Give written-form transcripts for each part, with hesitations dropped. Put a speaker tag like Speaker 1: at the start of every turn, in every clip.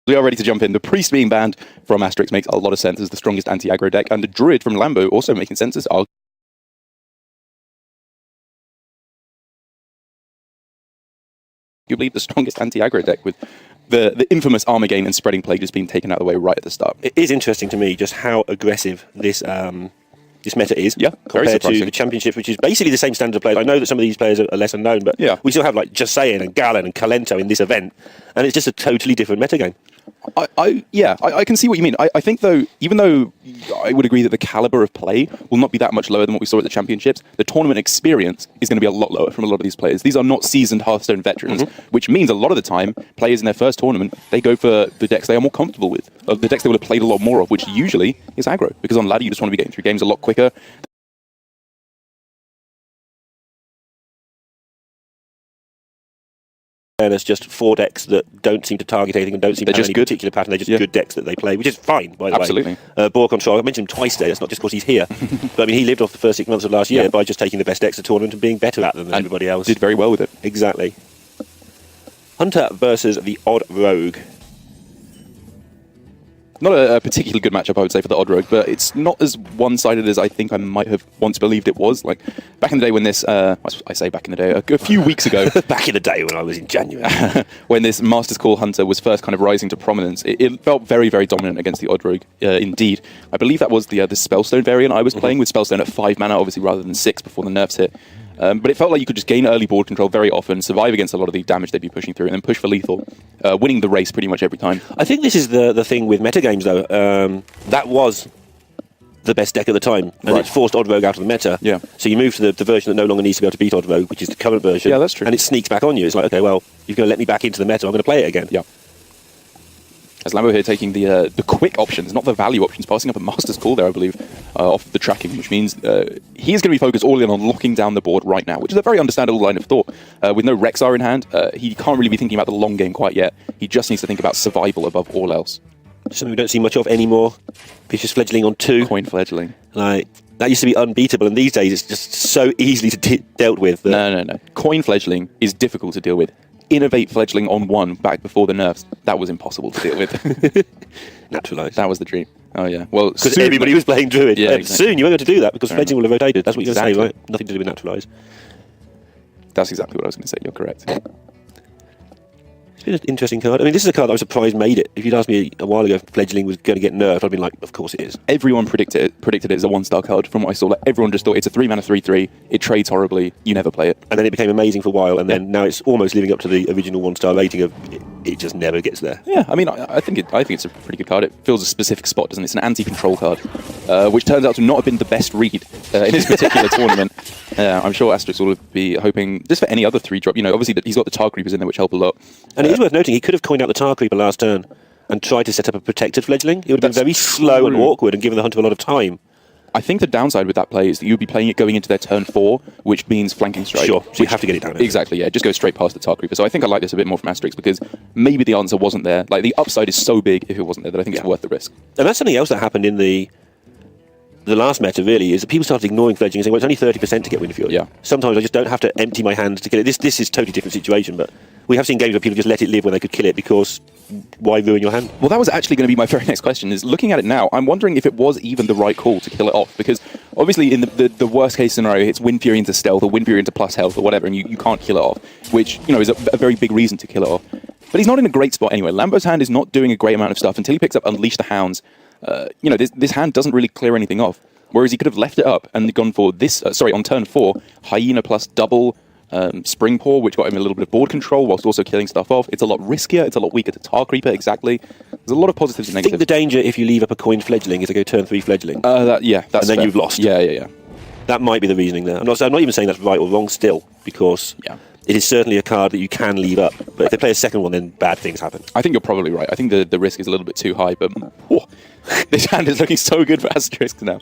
Speaker 1: We are ready to jump in. The Priest being banned from Ast3s makes a lot of sense as the strongest anti-aggro deck, and the Druid from Lambo also making sense as arguably the strongest anti-aggro deck, with the infamous armor gain and spreading plague just being taken out of the way right at the start.
Speaker 2: It is interesting to me just how aggressive this this meta is compared to the championships, which is basically the same standard of players. I know that some of these players are lesser known, but we still have like Jasayan and Galen and Kalento in this event, and it's just a totally different metagame.
Speaker 1: I can see what you mean. I think, though, even though I would agree that the caliber of play will not be that much lower than what we saw at the championships, the tournament experience is going to be a lot lower from a lot of these players. These are not seasoned Hearthstone veterans, which means a lot of the time, players in their first tournament, they go for the decks they are more comfortable with, the decks they will have played a lot more of, which usually is aggro, because on ladder you just want to be getting through games a lot quicker.
Speaker 2: And it's just 4 decks that don't seem to target anything and don't seem to have any particular pattern. They're just good decks that they play, which is fine, by the way. Ball control, I mentioned him twice today. That's not just because he's here. But I mean, he lived off the first 6 months of last year by just taking the best decks of the tournament and being better at them than everybody else.
Speaker 1: Did very well with it.
Speaker 2: Exactly. Hunter versus the Odd Rogue.
Speaker 1: Not a particularly good matchup, I would say, for the Odd Rogue, but it's not as one-sided as I think I might have once believed it was. Like, back in the day when this, I say back in the day, a few weeks ago.
Speaker 2: Back in the day when I was in January.
Speaker 1: When this Master's Call Hunter was first kind of rising to prominence, it felt very, very dominant against the Odd Rogue, indeed. I believe that was the Spellstone variant I was playing, with Spellstone at 5 mana, obviously, rather than 6 before the nerfs hit. But it felt like you could just gain early board control very often, survive against a lot of the damage they'd be pushing through, and then push for lethal, winning the race pretty much every time.
Speaker 2: I think this is the thing with metagames, though. That was the best deck at the time, and it's forced Odd Rogue out of the meta.
Speaker 1: Yeah.
Speaker 2: So you move to the version that no longer needs to be able to beat Odd Rogue, which is the current version.
Speaker 1: Yeah, that's true.
Speaker 2: And it sneaks back on you. It's like, okay, well, you're going to let me back into the meta, I'm going to play it again.
Speaker 1: Yeah. As Lambo here taking the quick options, not the value options, passing up a Master's Call there, I believe, off the tracking, which means he's going to be focused all in on locking down the board right now, which is a very understandable line of thought. With no Rexar in hand, he can't really be thinking about the long game quite yet. He just needs to think about survival above all else.
Speaker 2: Something we don't see much of anymore. Vicious Fledgling on 2.
Speaker 1: Coin Fledgling.
Speaker 2: Like, that used to be unbeatable, and these days it's just so easily dealt with.
Speaker 1: No. Coin Fledgling is difficult to deal with. Innovate Fledgling on 1 back before the nerfs, that was impossible to deal with.
Speaker 2: Naturalised.
Speaker 1: That was the dream. Oh, yeah. Well,
Speaker 2: because everybody was playing Druid.
Speaker 1: Yeah, exactly.
Speaker 2: Soon you won't be able to do that, because Fledgling will have rotated. That's what you're going to say, right? Nothing to do with Naturalised.
Speaker 1: That's exactly what I was going to say. You're correct.
Speaker 2: It's been an interesting card. I mean, this is a card that I'm surprised made it. If you'd asked me a while ago if Fledgling was going to get nerfed, I'd been like, of course it is.
Speaker 1: Everyone predicted it as a 1-star card from what I saw. Like, everyone just thought it's a 3-mana 3/3, it trades horribly, you never play it.
Speaker 2: And then it became amazing for a while, and then now it's almost living up to the original 1-star rating of it just never gets there.
Speaker 1: Yeah, I mean, I think it's a pretty good card. It fills a specific spot, doesn't it? It's an anti-control card, which turns out to not have been the best read in this particular tournament. I'm sure Ast3s will be hoping, just for any other 3-drop, you know, obviously he's got the Tar Creepers in there, which help a lot.
Speaker 2: And it is worth noting, he could have coined out the Tar Creeper last turn and tried to set up a protected Fledgling. It would have been very slow and awkward and given the Hunter a lot of time.
Speaker 1: I think the downside with that play is that you'd be playing it going into their turn 4, which means flanking strike.
Speaker 2: Sure, so you have to get it down.
Speaker 1: Exactly, yeah, just go straight past the Tar Creeper. So I think I like this a bit more from Ast3s, because maybe the answer wasn't there. Like, the upside is so big if it wasn't there that I think it's worth the risk.
Speaker 2: And that's something else that happened in the last meta, really, is that people started ignoring Fledgling and saying, well, it's only 30% to get Winfield.
Speaker 1: Yeah.
Speaker 2: Sometimes I just don't have to empty my hand to kill it. This is a totally different situation, but we have seen games where people just let it live when they could kill it, because why ruin your hand?
Speaker 1: Well, that was actually going to be my very next question, is looking at it now, I'm wondering if it was even the right call to kill it off, because obviously in the worst case scenario, it's Wind Fury into stealth or Wind Fury into plus health or whatever, and you can't kill it off, which, you know, is a very big reason to kill it off. But he's not in a great spot anyway. Lambo's hand is not doing a great amount of stuff until he picks up Unleash the Hounds. You know, this hand doesn't really clear anything off. Whereas he could have left it up and gone for this, on turn 4, Hyena plus double Spring Paw, which got him a little bit of board control whilst also killing stuff off. It's a lot riskier, it's a lot weaker to Tar Creeper, exactly. There's a lot of positives and negatives.
Speaker 2: I think the danger if you leave up a coined Fledgling is to go turn 3 Fledgling.
Speaker 1: That's
Speaker 2: and then
Speaker 1: fair.
Speaker 2: You've lost.
Speaker 1: Yeah.
Speaker 2: That might be the reasoning there. I'm not even saying that's right or wrong still, because it is certainly a card that you can leave up. But if they play a second one, then bad things happen.
Speaker 1: I think you're probably right. I think the risk is a little bit too high, but this hand is looking so good for Ast3s now.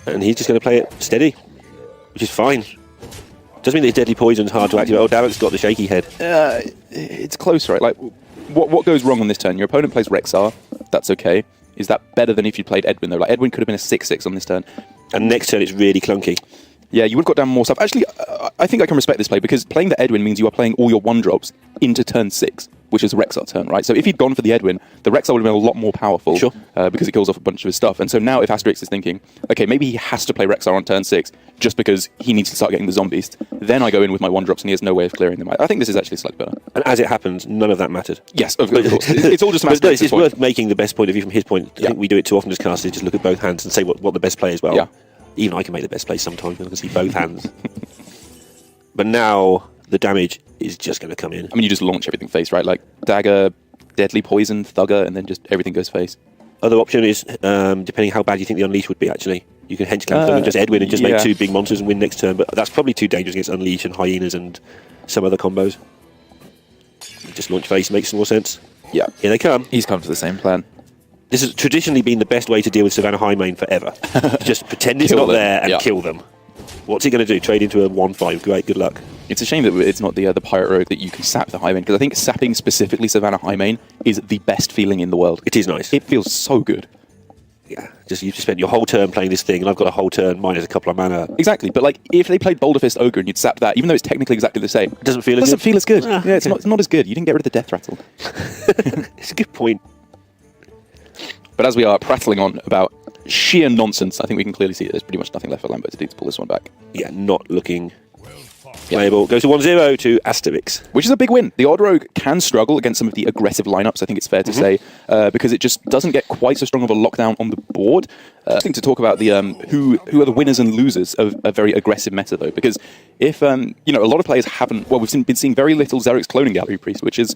Speaker 2: And he's just going to play it steady, which is fine. Doesn't mean that his Deadly Poison's hard to activate. Oh, Darrek's got the shaky head.
Speaker 1: It's close, right? Like, what goes wrong on this turn? Your opponent plays Rexar. That's okay. Is that better than if you played Edwin, though? Like, Edwin could have been a 6/6 on this turn.
Speaker 2: And next turn it's really clunky.
Speaker 1: Yeah, you would have got down more stuff. Actually, I think I can respect this play, because playing the Edwin means you are playing all your 1-drops into turn 6, which is Rexar turn, right? So if he'd gone for the Edwin, the Rexar would have been a lot more powerful,
Speaker 2: sure,
Speaker 1: because it kills off a bunch of his stuff. And so now if Ast3s is thinking, okay, maybe he has to play Rexar on turn 6 just because he needs to start getting the zombies, then I go in with my 1-drops and he has no way of clearing them. I think this is actually slightly better.
Speaker 2: And as it happens, none of that mattered.
Speaker 1: Yes, of course. It's all just a matter of
Speaker 2: it's worth making the best point of view from his point. I think we do it too often as casters, just look at both hands and say what the best play is. Well, yeah. Even I can make the best play sometimes because I can see both hands. But now the damage is just going to come in.
Speaker 1: I mean, you just launch everything face, right? Like dagger, deadly poison, thugger, and then just everything goes face.
Speaker 2: Other option is, depending how bad you think the Unleash would be, actually, you can hench clamp them and just Edwin and just make 2 big monsters and win next turn. But that's probably too dangerous against Unleash and Hyenas and some other combos. Just launch face makes more sense.
Speaker 1: Yeah.
Speaker 2: Here they come.
Speaker 3: He's come to the same plan.
Speaker 2: This has traditionally been the best way to deal with Savannah Highmane forever. Just pretend it's not there and kill them. What's he going to do? Trade into a 1/5? Great, good luck.
Speaker 1: It's a shame that it's not the Pirate Rogue that you can sap the Highmane, because I think sapping specifically Savannah Highmane is the best feeling in the world.
Speaker 2: It is nice.
Speaker 1: It feels so good.
Speaker 2: Yeah, just you've spent your whole turn playing this thing, and I've got a whole turn minus a couple of mana.
Speaker 1: Exactly, but like if they played Boulder Fist Ogre and you'd sap that, even though it's technically exactly the same,
Speaker 2: it doesn't feel as
Speaker 1: good. Yeah, it's not as good. You didn't get rid of the Death Rattle.
Speaker 2: It's a good point.
Speaker 1: But as we are prattling on about sheer nonsense, I think we can clearly see that there's pretty much nothing left for Lambo to do to pull this one back.
Speaker 2: Yeah, not looking playable. Goes to 1-0 to Ast3s.
Speaker 1: Which is a big win. The Odd Rogue can struggle against some of the aggressive lineups, I think it's fair to say, because it just doesn't get quite so strong of a lockdown on the board. I think to talk about the who are the winners and losers of a very aggressive meta, though, because if a lot of players haven't, well, we've been seeing very little Xeric's Cloning Gallery Priest, which is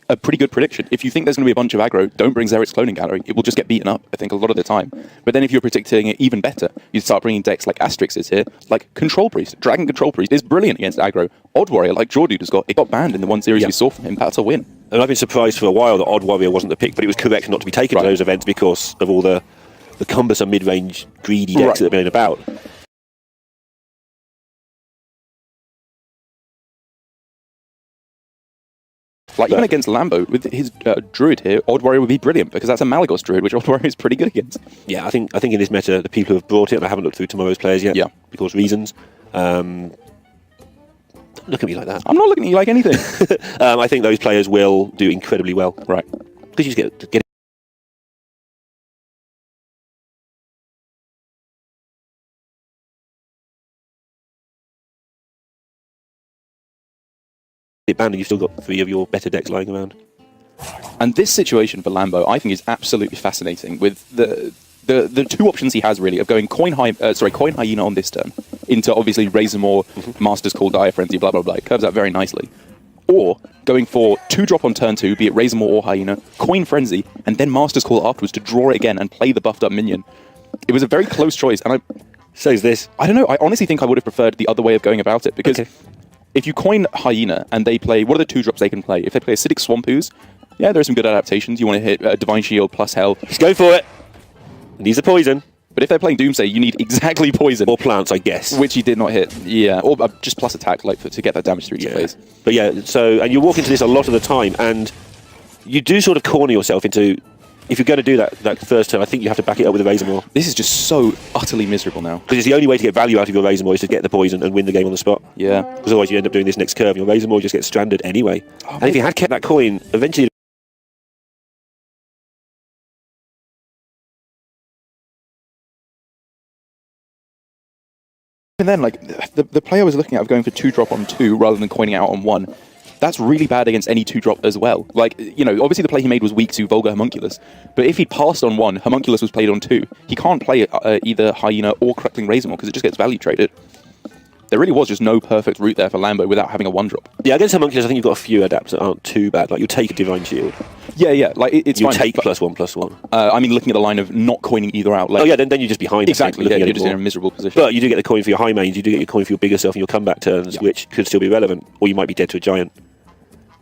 Speaker 1: a pretty good prediction. If you think there's going to be a bunch of aggro, don't bring Xeric's Cloning Gallery. It will just get beaten up, I think, a lot of the time. But then if you're predicting it even better, you start bringing decks like Ast3s is here, like Control Priest. Dragon Control Priest is brilliant against aggro. Odd Warrior, like Jordude has got, it got banned in the one series we saw from him. That's a win.
Speaker 2: And I've been surprised for a while that Odd Warrior wasn't the pick, but it was correct not to be taken to those events because of all the cumbersome mid-range greedy decks that have been about.
Speaker 1: Like, even against Lambo, with his Druid here, Odd Warrior would be brilliant, because that's a Malagos Druid, which Odd Warrior is pretty good against.
Speaker 2: Yeah, I think in this meta, the people who have brought it, and I haven't looked through tomorrow's players yet, because reasons. Don't look at me like that.
Speaker 1: I'm not looking at you like anything.
Speaker 2: I think those players will do incredibly well.
Speaker 1: Right.
Speaker 2: Because you just get it banned and you've still got 3 of your better decks lying around.
Speaker 1: And this situation for Lambo, I think, is absolutely fascinating, with the 2 options he has, really, of going Coin Hyena on this turn into, obviously, Razormaw, Master's Call, Dire Frenzy, blah, blah, blah. It curves out very nicely. Or going for 2-drop on turn 2, be it Razormaw or Hyena, Coin Frenzy, and then Master's Call afterwards to draw it again and play the buffed up minion. It was a very close choice, and
Speaker 2: so is this.
Speaker 1: I don't know, I honestly think I would have preferred the other way of going about it, because if you coin Hyena and they play, what are the 2-drops they can play? If they play Acidic Swamp Ooze, yeah, there are some good adaptations. You want to hit Divine Shield plus Hell.
Speaker 2: Just go for it. Needs a poison.
Speaker 1: But if they're playing Doomsday, you need exactly poison.
Speaker 2: Or plants, I guess.
Speaker 1: Which he did not hit. Yeah, or just plus attack, like to get that damage through your face.
Speaker 2: But yeah, and you walk into this a lot of the time, and you do sort of corner yourself into, if you're going to do that first turn, I think you have to back it up with a Razormaw.
Speaker 1: This is just so utterly miserable now.
Speaker 2: Because it's the only way to get value out of your Razormaw is to get the poison and win the game on the spot.
Speaker 1: Yeah.
Speaker 2: Because otherwise you end up doing this next curve, and your Razormaw just gets stranded anyway. And if you had kept that coin, eventually...
Speaker 1: And then, like, the player was looking at of going for 2-drop on 2 rather than coining out on 1. That's really bad against any 2-drop as well. Like, obviously the play he made was weak to Vulgar Homunculus, but if he passed on 1, Homunculus was played on 2. He can't play either Hyena or Crackling Razormaw because it just gets value traded. There really was just no perfect route there for Lambo without having a 1-drop. Yeah,
Speaker 2: against Homunculus, I think you've got a few adapts that aren't too bad. Like, you'll take a Divine Shield.
Speaker 1: Yeah, like, it's
Speaker 2: you
Speaker 1: fine.
Speaker 2: Take +1/+1.
Speaker 1: I mean, looking at the line of not coining either out. Like,
Speaker 2: then you're just behind.
Speaker 1: Exactly, you're just in a miserable position.
Speaker 2: But you do get the coin for your high mains, you do get your coin for your bigger self and your comeback turns, which could still be relevant, or you might be dead to a giant.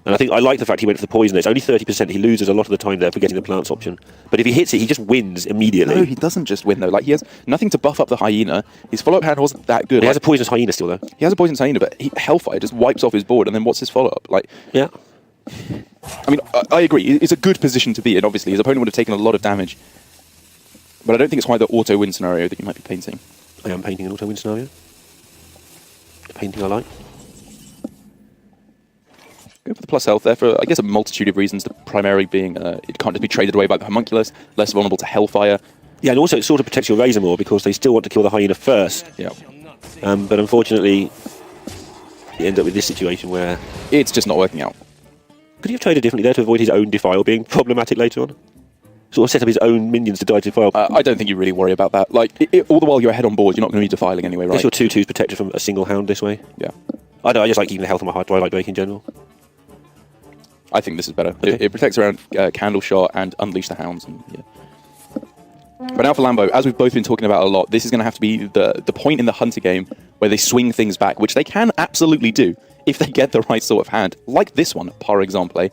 Speaker 2: And I like the fact he went for the poison. It's only 30%. He loses a lot of the time there for getting the plants option. But if he hits it, he just wins immediately.
Speaker 1: No, he doesn't just win, though. Like, he has nothing to buff up the Hyena. His follow-up hand wasn't that good.
Speaker 2: He has a poisonous Hyena still, though.
Speaker 1: He has a poisonous Hyena, but Hellfire just wipes off his board, and then what's his follow-up? Like,
Speaker 2: yeah.
Speaker 1: I mean, I agree. It's a good position to be in, obviously. His opponent would have taken a lot of damage. But I don't think it's quite the auto-win scenario that you might be painting.
Speaker 2: I am painting an auto-win scenario. painting I like.
Speaker 1: Go for the plus health there for, I guess, a multitude of reasons, the primary being it can't just be traded away by the homunculus, less vulnerable to hellfire.
Speaker 2: Yeah, and also it sort of protects your Razor more because they still want to kill the hyena first.
Speaker 1: Yeah.
Speaker 2: But unfortunately, you end up with this situation where...
Speaker 1: It's just not working out.
Speaker 2: Could he have traded differently there to avoid his own defile being problematic later on? Sort of set up his own minions to die to defile.
Speaker 1: I don't think you really worry about that. Like, all the while you're ahead on board, you're not going to be defiling anyway, right?
Speaker 2: Your 2/2's protected from a single hound this way.
Speaker 1: Yeah.
Speaker 2: I just like keeping the health on my hard. Do I like Drake in general?
Speaker 1: I think this is better. Okay. It protects around Candle Shot and Unleash the Hounds. And, yeah. But now for Lambo, as we've both been talking about a lot, this is going to have to be the point in the Hunter game where they swing things back, which they can absolutely do if they get the right sort of hand. Like this one, par exemple,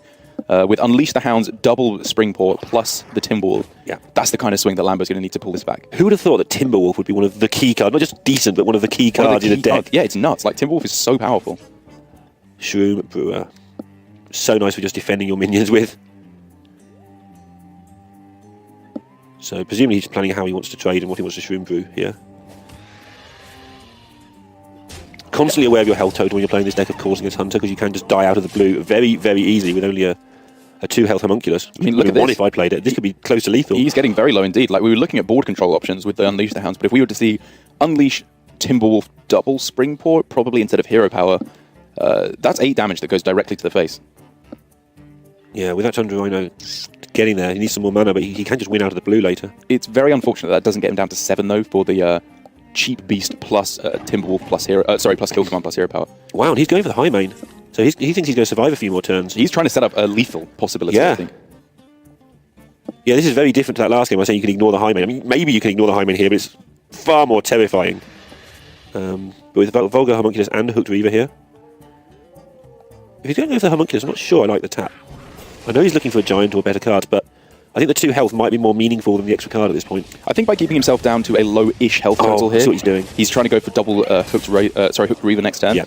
Speaker 1: with Unleash the Hounds, double Springport plus the Timberwolf.
Speaker 2: Yeah. That's
Speaker 1: the kind of swing that Lambo's going to need to pull this back.
Speaker 2: Who would have thought that Timberwolf would be one of the key cards? Not just decent, but one of the key cards in the deck.
Speaker 1: Yeah, it's nuts. Like, Timberwolf is so powerful.
Speaker 2: Shroom Brewer. So nice for just defending your minions with. So presumably he's planning how he wants to trade and what he wants to Shroom Brew here. Constantly aware of your health total when you're playing this deck, of course, against Hunter, because you can just die out of the blue very, very easily with only a 2 health homunculus.
Speaker 1: I mean, look at
Speaker 2: one
Speaker 1: this.
Speaker 2: If I played it. This could be close to lethal.
Speaker 1: He's getting very low indeed. Like, we were looking at board control options with the Unleash the Hounds, but if we were to see Unleash Timberwolf double Springport, probably instead of Hero Power, that's 8 damage that goes directly to the face.
Speaker 2: Yeah, with that Tundra Rhino getting there, he needs some more mana, but he can just win out of the blue later.
Speaker 1: It's very unfortunate that doesn't get him down to 7, though, for the cheap beast plus Timberwolf plus plus Kill Command plus Hero Power.
Speaker 2: Wow, and he's going for the high main. So he thinks he's going to survive a few more turns.
Speaker 1: He's trying to set up a lethal possibility,
Speaker 2: yeah.
Speaker 1: I think.
Speaker 2: Yeah, this is very different to that last game. I say you can ignore the high main. I mean, maybe you can ignore the high main here, but it's far more terrifying. But with Vulgar Homunculus and Hooked Reaver here. If he's going to go for the Homunculus, I'm not sure I like the tap. I know he's looking for a Giant or better cards, but I think the 2 health might be more meaningful than the extra card at this point.
Speaker 1: I think by keeping himself down to a low-ish health total here,
Speaker 2: that's what he's doing.
Speaker 1: He's trying to go for double Hooked Reaver next turn.
Speaker 2: Yeah.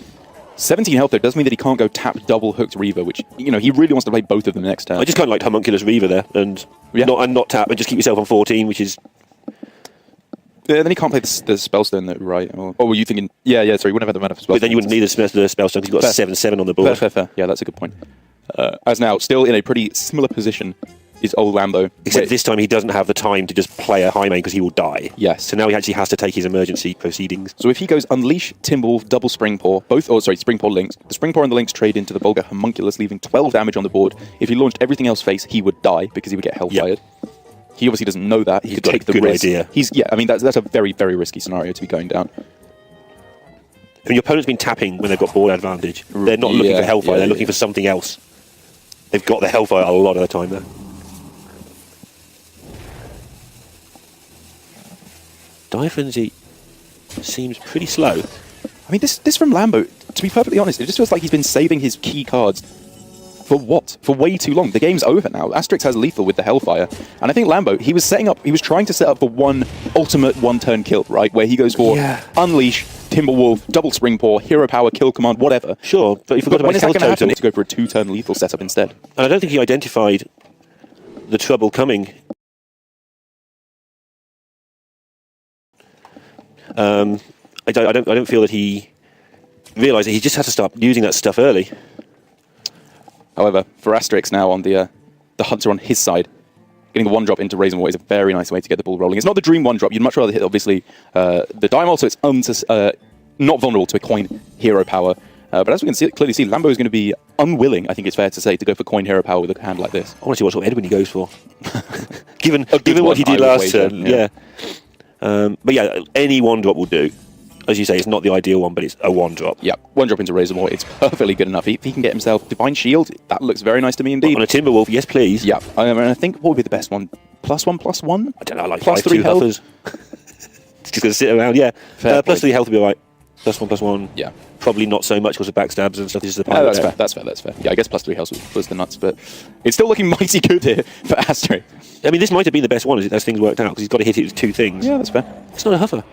Speaker 1: 17 health, though, does mean that he can't go tap double Hooked Reaver, which, he really wants to play both of them next turn.
Speaker 2: I just kind of like Homunculus Reaver there, and not tap, and just keep yourself on 14, which is...
Speaker 1: Then he can't play the Spellstone, though, right? Or were you thinking... Yeah, sorry, he wouldn't have had the mana for Spellstone.
Speaker 2: But then you wouldn't need the Spellstone, because you've got a 7/7 on the board.
Speaker 1: Fair. Yeah, that's a good point. As now, still in a pretty similar position is old Lambo.
Speaker 2: Except this time he doesn't have the time to just play a high main because he will die.
Speaker 1: Yes.
Speaker 2: So now he actually has to take his emergency proceedings.
Speaker 1: So if he goes Unleash, Timberwolf, double Springpaw, Springpaw links, the Springpaw and the links trade into the Vulgar Homunculus, leaving 12 damage on the board. If he launched everything else face, he would die because he would get hellfired. Yep. He obviously doesn't know that. He could take the risk.
Speaker 2: Idea.
Speaker 1: That's a very, very risky scenario to be going down.
Speaker 2: I mean, your opponent's been tapping when they've got board advantage. They're not looking for Hellfire, they're looking for something else. They've got the Hellfire a lot of the time there. Die Frenzy seems pretty slow.
Speaker 1: I mean, this from Lambo, to be perfectly honest, it just feels like he's been saving his key cards for what? For way too long. The game's over now. Ast3s has lethal with the Hellfire. And I think Lambo, he was trying to set up for one ultimate one-turn kill, right? Where he goes for Unleash, Timberwolf, double Springpaw, Hero Power, Kill Command, whatever.
Speaker 2: Sure, but you forgot about his health total.
Speaker 1: To go for a 2-turn lethal setup instead.
Speaker 2: And I don't think he identified the trouble coming. I don't feel that he realised that he just had to start using that stuff early.
Speaker 1: However, for Ast3s now on the Hunter on his side, getting the 1-drop into Razor War is a very nice way to get the ball rolling. It's not the dream 1-drop. You'd much rather hit, obviously, the Diamond, so it's not vulnerable to a coin Hero Power. But as we can clearly see, Lambo is going to be unwilling, I think it's fair to say, to go for coin Hero Power with a hand like this.
Speaker 2: I want to see what sort of Edwin he goes for. given what he did last turn. Yeah. But yeah, any 1-drop will do. As you say, it's not the ideal one, but it's a 1-drop.
Speaker 1: Yeah, 1-drop into Razor War, it's perfectly good enough. If he can get himself Divine Shield, that looks very nice to me indeed.
Speaker 2: On a Timberwolf, yes please.
Speaker 1: Yeah, I think what would be the best one? +1/+1?
Speaker 2: I don't know, I like
Speaker 1: +3 health.
Speaker 2: It's just going to sit around, yeah. +3 health would be right. +1/+1.
Speaker 1: Yeah.
Speaker 2: Probably not so much because of backstabs and stuff. This is the
Speaker 1: that's fair. Yeah, I guess +3 health was the nuts, but it's still looking mighty good here for Ast3s.
Speaker 2: I mean, this might have been the best one as things worked out, because he's got to hit it with 2 things.
Speaker 1: Yeah, that's fair.
Speaker 2: It's not a huffer.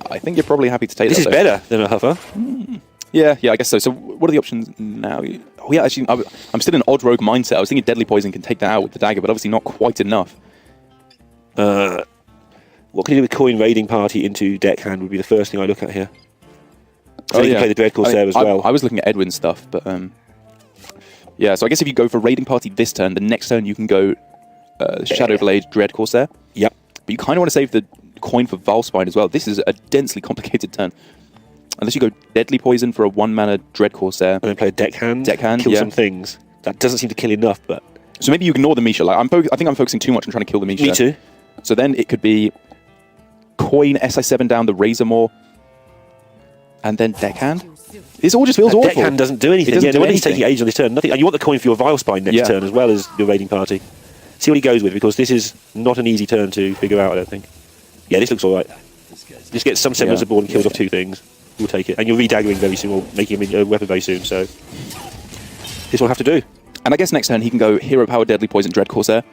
Speaker 1: I think you're probably happy to take
Speaker 2: this.
Speaker 1: This
Speaker 2: is better than a huffer.
Speaker 1: Yeah, I guess so. So what are the options now? Oh yeah, actually, I'm still in odd rogue mindset. I was thinking Deadly Poison can take that out with the dagger, but obviously not quite enough.
Speaker 2: What can you do with Coin Raiding Party into deck hand would be the first thing I look at here. So you can play the Dread Corsair as well.
Speaker 1: I was looking at Edwin's stuff, but yeah. So I guess if you go for Raiding Party this turn, the next turn you can go Shadowblade Dread Corsair.
Speaker 2: Yep.
Speaker 1: But you kind of want to save the coin for Valspine as well. This is a densely complicated turn. Unless you go Deadly Poison for a 1-mana Dread Corsair.
Speaker 2: And then play a deck hand. Kill some things. That doesn't seem to kill enough, but...
Speaker 1: So maybe you ignore the Misha. Like, I think I'm focusing too much on trying to kill the Misha.
Speaker 2: Me too.
Speaker 1: So then it could be coin SI7 down the Razormaw, and then deck hand. This all just feels awful.
Speaker 2: Deck hand doesn't do anything. He's taking age on this turn. Nothing. And you want the coin for your Vilespine next turn as well as your Raiding Party. See what he goes with, because this is not an easy turn to figure out, I don't think. Yeah, this looks alright. Just get some semblance of board and kills off 2 things. We'll take it. And you're redaggering very soon, or making him a weapon very soon, so... This will have to do.
Speaker 1: And I guess next turn he can go Hero Power, Deadly Poison, Dread Corsair.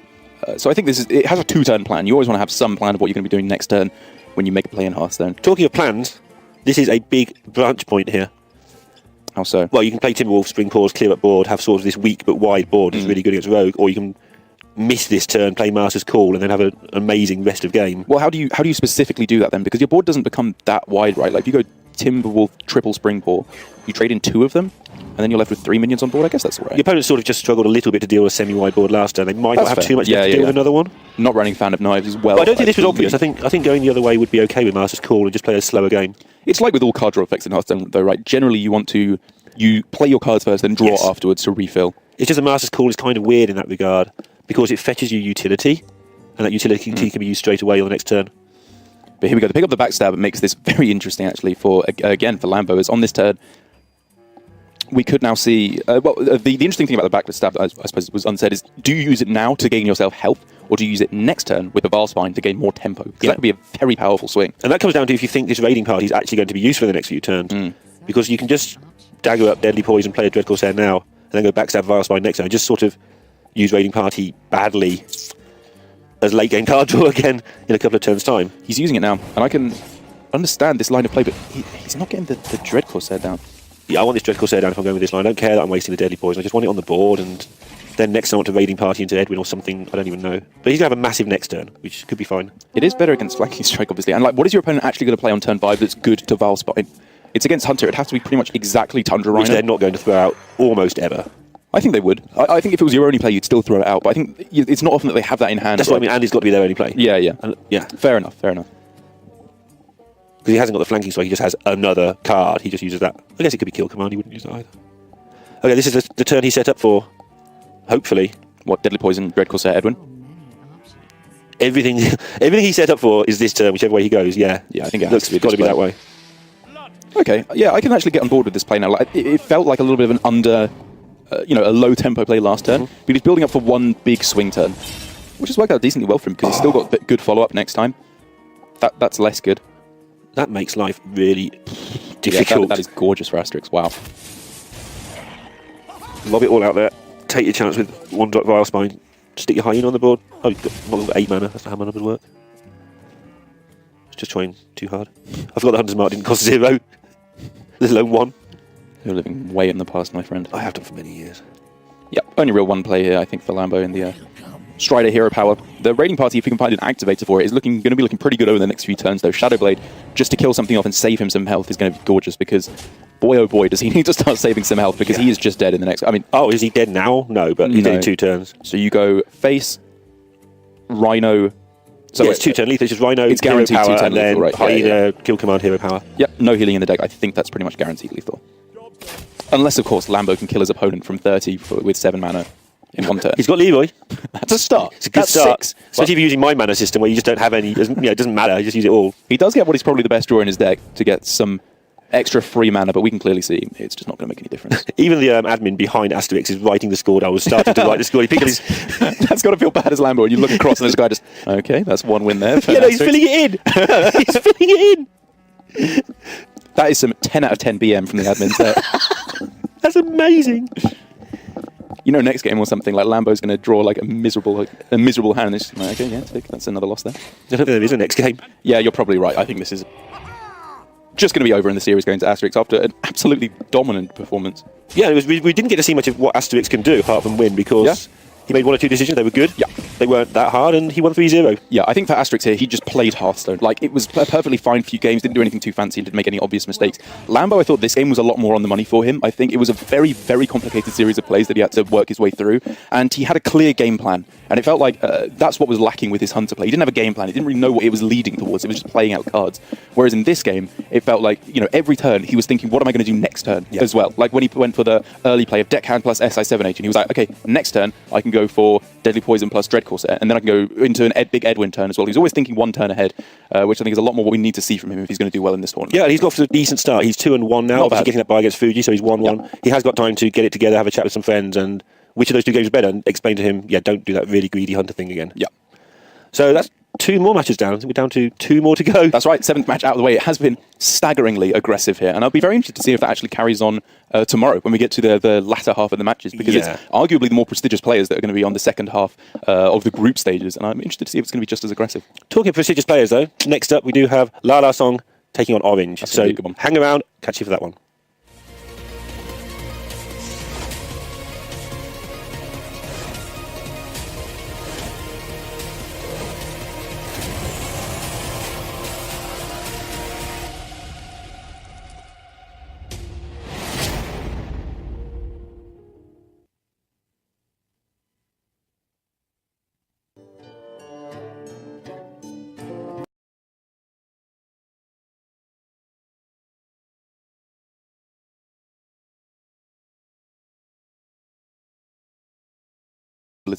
Speaker 1: So I think it has a 2-turn plan. You always want to have some plan of what you're going to be doing next turn when you make a play in Hearthstone.
Speaker 2: Talking of plans, this is a big branch point here.
Speaker 1: How so?
Speaker 2: Well, you can play Timberwolf, Spring Pause, clear up board, have sort of this weak but wide board that's really good against Rogue, or you can miss this turn, play Master's Call, and then have an amazing rest of game.
Speaker 1: Well, how do you specifically do that then? Because your board doesn't become that wide, right? Like if you go Timberwolf, triple Spring Paw, you trade in 2 of them, and then you're left with 3 minions on board. I guess that's all right.
Speaker 2: Your opponent sort of just struggled a little bit to deal with a semi-wide board last turn. They might not have too much to deal with another one.
Speaker 1: Not running Fan of Knives as well.
Speaker 2: But I don't think this was obvious. I think going the other way would be okay with Master's Call and just play a slower game.
Speaker 1: It's like with all card draw effects in Hearthstone, though, right? Generally, you play your cards first, then draw afterwards to refill.
Speaker 2: It's just a Master's Call is kind of weird in that regard, because it fetches you utility, and that utility can be used straight away on the next turn.
Speaker 1: But here we go. To pick up the backstab, it makes this very interesting, actually, for Lambo, is on this turn, we could now see... the interesting thing about the backstab, I suppose was unsaid, is do you use it now to gain yourself health, or do you use it next turn with the Valspine to gain more tempo? Because that could be a very powerful swing.
Speaker 2: And that comes down to if you think this Raiding Party is actually going to be useful in the next few turns. Because you can just dagger up Deadly Poison, play a Dread Corsair now, and then go backstab Valspine next turn. Just sort of use Raiding Party badly as late game card draw again in a couple of turns' time.
Speaker 1: He's using it now, and I can understand this line of play, but he's not getting the Dread Corsair down.
Speaker 2: Yeah, I want this Dread Corsair down if I'm going with this line. I don't care that I'm wasting the Deadly Poison. I just want it on the board, and then next I want to Raiding Party into Edwin or something. I don't even know. But he's going to have a massive next turn, which could be fine. It
Speaker 1: is better against Flanking Strike, obviously. And like, what is your opponent actually going to play on turn 5 that's good to Valspine? It's against Hunter. It has to be pretty much exactly Tundra Rhino.
Speaker 2: Which they're not going to throw out almost ever.
Speaker 1: I think they would. I think if it was your only play, you'd still throw it out. But I think it's not often that they have that in hand.
Speaker 2: That's what I mean. Andy's got to be their only play.
Speaker 1: Yeah, yeah.
Speaker 2: And, yeah.
Speaker 1: Fair enough, fair enough.
Speaker 2: Because he hasn't got the Flanking Strike, he just has another card. He just uses that. I guess it could be Kill Command. He wouldn't use that either. Okay, this is the turn he set up for. Hopefully.
Speaker 1: What, Deadly Poison, Dread Corsair, Edwin?
Speaker 2: Everything he set up for is this turn, whichever way he goes. Yeah,
Speaker 1: I think
Speaker 2: it's got to be that way.
Speaker 1: Okay, yeah, I can actually get on board with this play now. Like, it felt like a little bit of an a low tempo play last turn, but he's building up for one big swing turn, which has worked out decently well for him because he's still got good follow up next time. That's less good.
Speaker 2: That makes life really difficult.
Speaker 1: Yeah, that is gorgeous for Ast3s. Wow.
Speaker 2: Lob it all out there. Take your chance with 1-drop Vilespine. Stick your hyena on the board. Oh, you've got 8 mana. That's not how mana would work. It's just trying too hard. I forgot the Hunter's Mark didn't cost 0. There's alone 1.
Speaker 1: You're living way in the past, my friend.
Speaker 2: I have done for many years.
Speaker 1: Yep, only real 1 play here, I think, for Lambo in the Strider Hero Power. The Raiding Party, if you can find an activator for it, is going to be looking pretty good over the next few turns, though. Shadowblade, just to kill something off and save him some health, is going to be gorgeous, because boy oh boy does he need to start saving some health, because he is just dead in the next...
Speaker 2: Oh, is he dead now? No, but he's dead in 2 turns.
Speaker 1: So you go face, Rhino...
Speaker 2: So it's 2-turn lethal. It's just Rhino,
Speaker 1: it's guaranteed
Speaker 2: Hero Power,
Speaker 1: 2-turn
Speaker 2: and then
Speaker 1: lethal, right?
Speaker 2: Hyena, Kill Command, Hero Power.
Speaker 1: Yep, no healing in the deck. I think that's pretty much guaranteed lethal. Unless, of course, Lambo can kill his opponent from 30 with 7 mana in 1 turn.
Speaker 2: He's got Leroy.
Speaker 1: That's a start.
Speaker 2: It's a good start. 6. Especially if you're using my mana system where you just don't have any... it doesn't matter. You just use it all.
Speaker 1: He does get what is probably the best draw in his deck to get some extra free mana, but we can clearly see it's just not going to make any difference.
Speaker 2: Even the admin behind Ast3s is writing the score. I was starting to write the score. He picked his...
Speaker 1: That's got to feel bad as Lambo. And you look across and there's a guy just... Okay, that's 1 win there.
Speaker 2: Yeah, no, he's filling it in. He's filling it in.
Speaker 1: That is some 10 out of 10 BM from the admins there.
Speaker 2: That's amazing.
Speaker 1: You know, next game or something, like Lambo's going to draw like a miserable hand. And it's just like, okay, yeah, that's another loss there.
Speaker 2: I don't think there is a next game.
Speaker 1: Yeah, you're probably right. I think this is just going to be over in the series going to Ast3s after an absolutely dominant performance.
Speaker 2: Yeah, we didn't get to see much of what Ast3s can do apart from win, because He made 1 or 2 decisions. They were good.
Speaker 1: Yeah.
Speaker 2: They weren't that hard, and he won 3-0.
Speaker 1: Yeah, I think for Ast3s here, he just played Hearthstone. Like, it was a perfectly fine few games, didn't do anything too fancy, and didn't make any obvious mistakes. Lambo, I thought this game was a lot more on the money for him. I think it was a very, very complicated series of plays that he had to work his way through, and he had a clear game plan. And it felt like that's what was lacking with his Hunter play. He didn't have a game plan. He didn't really know what it was leading towards. It was just playing out cards. Whereas in this game, it felt like, every turn he was thinking, what am I going to do next turn as well? Like when he went for the early play of Deckhand plus SI7H, and he was like, okay, next turn I can go for Deadly Poison plus Dread Corsair, and then I can go into an big Edwin turn as well. He's always thinking 1 turn ahead, which I think is a lot more what we need to see from him if he's going to do well in this tournament.
Speaker 2: Yeah, and he's got a decent start. He's 2-1 now. Obviously getting that bye against Fuji, so he's 1-1. Yeah. He has got time to get it together, have a chat with some friends, and which of those 2 games is better, and explain to him, don't do that really greedy Hunter thing again.
Speaker 1: Yeah.
Speaker 2: So that's 2 more matches down. I think we're down to 2 more to go.
Speaker 1: That's right, 7th match out of the way. It has been staggeringly aggressive here, and I'll be very interested to see if that actually carries on tomorrow when we get to the latter half of the matches, because it's arguably the more prestigious players that are going to be on the second half of the group stages, and I'm interested to see if it's going to be just as aggressive.
Speaker 2: Talking of prestigious players, though, next up we do have La Song taking on Orange.
Speaker 1: That's
Speaker 2: so hang around, catch you for that one.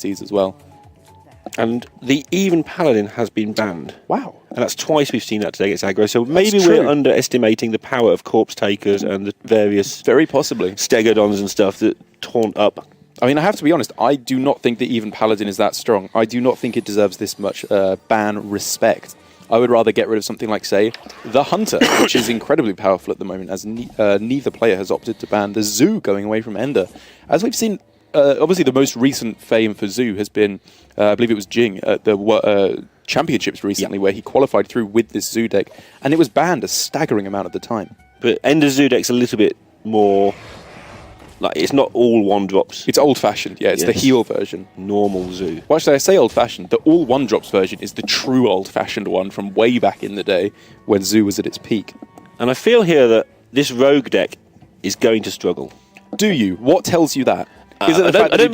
Speaker 1: As well.
Speaker 2: And the even Paladin has been banned.
Speaker 1: Wow.
Speaker 2: And that's twice we've seen that today against aggro. So maybe we're underestimating the power of Corpse Takers and the various...
Speaker 1: Very possibly.
Speaker 2: Stegodons and stuff that taunt up.
Speaker 1: I mean, I have to be honest, I do not think the even Paladin is that strong. I do not think it deserves this much ban respect. I would rather get rid of something like, say, the Hunter, which is incredibly powerful at the moment, as neither player has opted to ban the Zoo going away from Ender. As we've seen... obviously, the most recent fame for Zoo has been, I believe it was Jing at the championships recently, where he qualified through with this Zoo deck, and it was banned a staggering amount of the time.
Speaker 2: But Ender's Zoo deck's a little bit more... Like, it's not all 1-drops.
Speaker 1: It's old-fashioned, yeah. It's the heal version.
Speaker 2: Normal Zoo.
Speaker 1: Well, actually, I say old-fashioned. The all 1-drops version is the true old-fashioned one from way back in the day when Zoo was at its peak.
Speaker 2: And I feel here that this Rogue deck is going to struggle.
Speaker 1: Do you? What tells you that?
Speaker 2: Is it I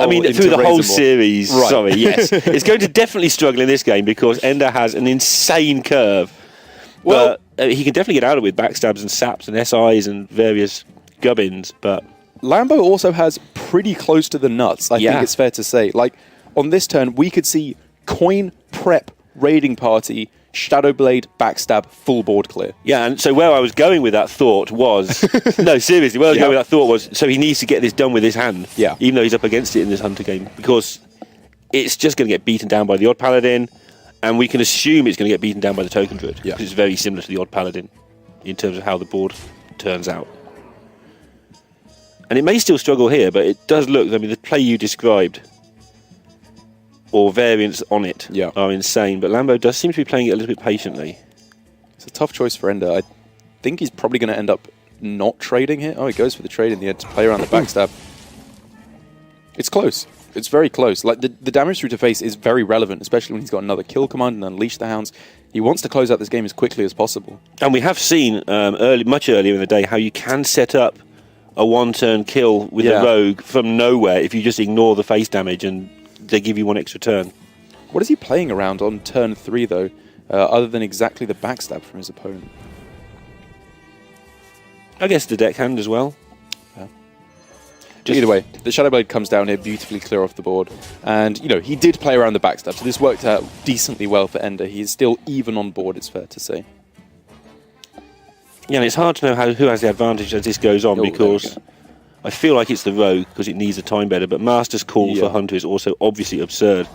Speaker 2: mean through the whole series. Right. Sorry, yes. It's going to definitely struggle in this game because Ender has an insane curve. Well, he can definitely get out of it with backstabs and saps and SIs and various gubbins, but...
Speaker 1: Lambo also has pretty close to the nuts, I think it's fair to say. Like, on this turn, we could see Coin, Prep, Raiding Party, Shadowblade, Backstab, full board clear.
Speaker 2: Yeah, and so where I was going with that thought was... no, seriously, where I was going with that thought was, so he needs to get this done with his hand, even though he's up against it in this Hunter game, because it's just going to get beaten down by the Odd Paladin, and we can assume it's going to get beaten down by the Token Druid, because it's very similar to the Odd Paladin in terms of how the board turns out. And it may still struggle here, but it does look... I mean, the play you described, or variants on it, are insane. But Lambo does seem to be playing it a little bit patiently.
Speaker 1: It's a tough choice for Ender. I think he's probably going to end up not trading here. Oh, he goes for the trade in the end to play around the backstab. It's close. It's very close. Like, the damage through to face is very relevant, especially when he's got another kill command and Unleash the Hounds. He wants to close out this game as quickly as possible.
Speaker 2: And we have seen much earlier in the day how you can set up a one-turn kill with a rogue from nowhere if you just ignore the face damage and they give you one extra turn.
Speaker 1: What is he playing around on turn 3, though, other than exactly the backstab from his opponent?
Speaker 2: I guess the deckhand as well.
Speaker 1: Either way, the Shadowblade comes down here, beautifully clear off the board. And, he did play around the backstab, so this worked out decently well for Ender. He is still even on board, it's fair to say.
Speaker 2: Yeah, and it's hard to know who has the advantage as this goes on, because I feel like it's the Rogue, because it needs the time better, but Master's Call for Hunter is also obviously absurd.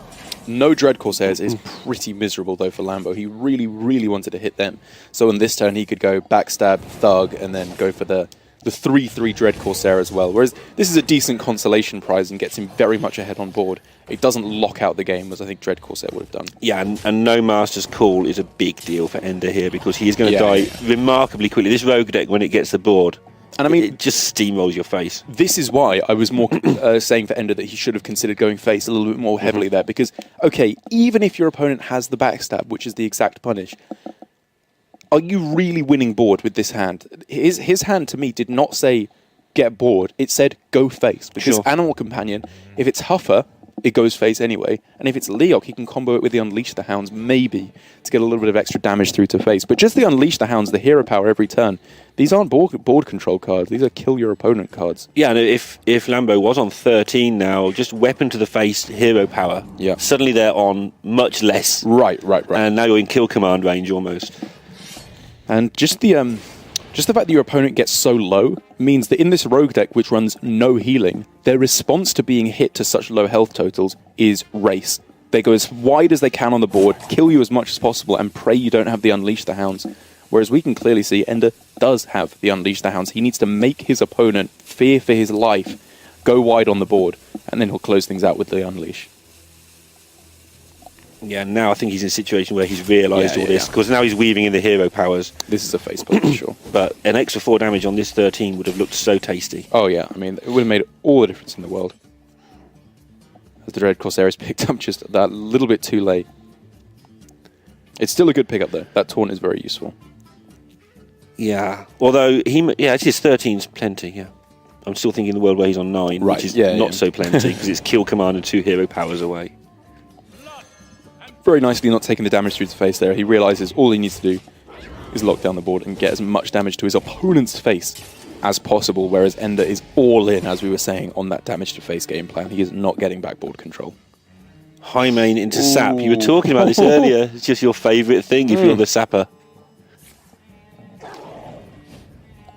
Speaker 1: No Dread Corsairs is pretty miserable, though, for Lambo. He really, really wanted to hit them. So on this turn, he could go backstab, thug, and then go for the 3/3 Dread Corsair as well. Whereas this is a decent consolation prize and gets him very much ahead on board. It doesn't lock out the game, as I think Dread Corsair would have done.
Speaker 2: Yeah, and no Master's Call is a big deal for Ender here, because he is going to die remarkably quickly. This Rogue deck, when it gets the board,
Speaker 1: And I mean,
Speaker 2: it just steamrolls your face.
Speaker 1: This is why I was more saying for Ender that he should have considered going face a little bit more heavily there. Because, okay, even if your opponent has the backstab, which is the exact punish, are you really winning board with this hand? His hand, to me, did not say get bored. It said go face. Because Animal Companion, if it's Huffer, it goes face anyway. And if it's Leok, he can combo it with the Unleash the Hounds, maybe, to get a little bit of extra damage through to face. But just the Unleash the Hounds, the hero power every turn, these aren't board control cards. These are kill your opponent cards.
Speaker 2: Yeah, and if Lambo was on 13 now, just weapon to the face, hero power.
Speaker 1: Yeah.
Speaker 2: Suddenly they're on much less.
Speaker 1: Right.
Speaker 2: And now you're in kill command range almost.
Speaker 1: And just the fact that your opponent gets so low means that in this rogue deck, which runs no healing, their response to being hit to such low health totals is race. They go as wide as they can on the board, kill you as much as possible, and pray you don't have the Unleash the Hounds. Whereas we can clearly see Ender does have the Unleash the Hounds. He needs to make his opponent fear for his life, go wide on the board, and then he'll close things out with the Unleash.
Speaker 2: Yeah, now I think he's in a situation where he's realised all this, because now he's weaving in the hero powers.
Speaker 1: This is a face pull for sure.
Speaker 2: But an extra 4 damage on this 13 would have looked so tasty.
Speaker 1: Oh yeah, I mean, it would have made all the difference in the world. As the Dread Corsair is picked up just that little bit too late. It's still a good pickup though. That taunt is very useful.
Speaker 2: Yeah, although it's his 13's plenty, yeah. I'm still thinking the world where he's on 9, which is not so plenty, because it's kill command and 2 hero powers away.
Speaker 1: Very nicely not taking the damage through the face there. He realises all he needs to do is lock down the board and get as much damage to his opponent's face as possible, whereas Ender is all in, as we were saying, on that damage to face game plan. He is not getting back board control.
Speaker 2: High main into sap. You were talking about this earlier. It's just your favourite thing if you're the sapper.